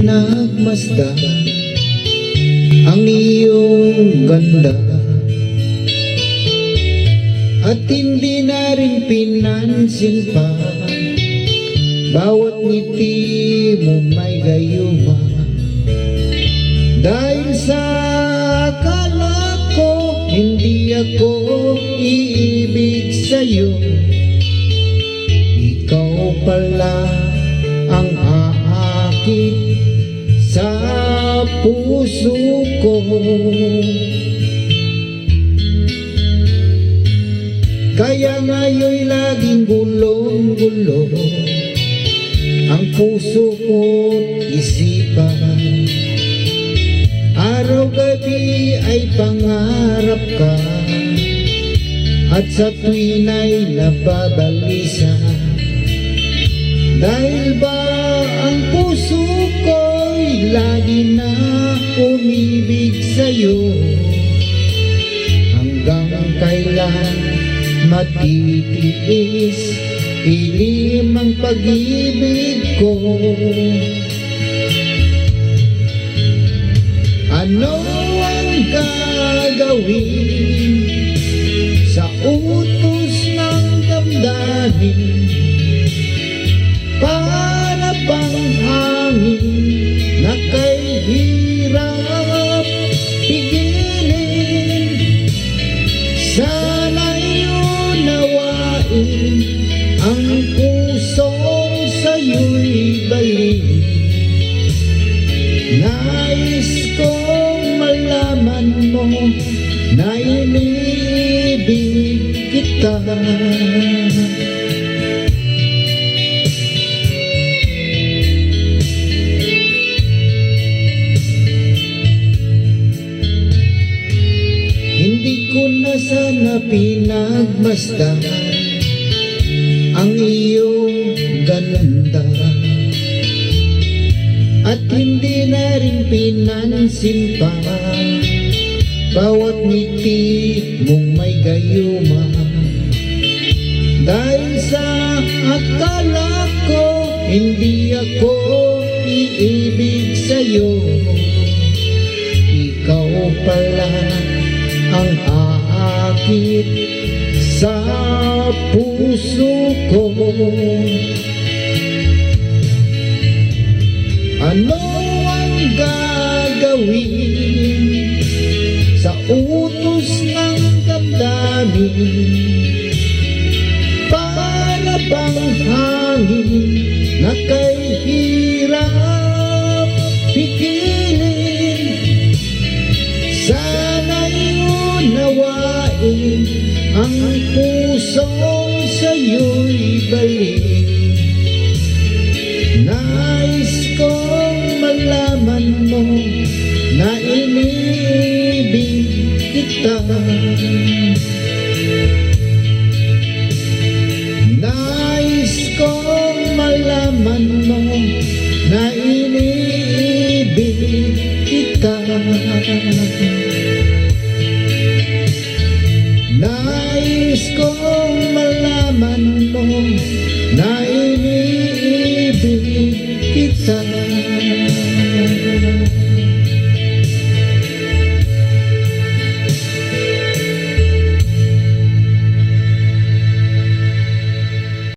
pinagmasdan ang iyong ganda, at hindi na rin pinansin pa bawat ngiti mo may gayuma. Dahil sa akala ko hindi ako iibig sa'yo, ikaw pala ang aakit sa puso ko. Kaya ngayon'y laging gulong-gulo ang puso ko't isipan. Araw-gabi ay pangarap ka, at sa tuwin ay nababalisa. Dahil ba ang puso ko'y lagi na umibig sa'yo? Hanggang kailan matitiis ilim ang pag-ibig ko? Ano ang gagawin sa utos ng damdamin? Para bang hangin na kay hirap pigilin? Sana'y unawain ang pusong sa'yo'y balik. Nais kong malaman mo na inibig kita. Hindi ko na sana pinagmasdan ang iyong ganda, at hindi na rin pinansin pa bawat ngiti mong may gayuma. Dahil sa akala ko hindi ako iibig sa'yo, ikaw pala ang aakit sa puso ko. Ano ang gagawin sa utos ng damdamin? Para bang hangin na kay hirap pigilin? Sana'y unawain ang pusong sa'yo'y balik. Nais kong malaman mo na inibig kita. Nais kong malaman mo na inibig kita. Nais kong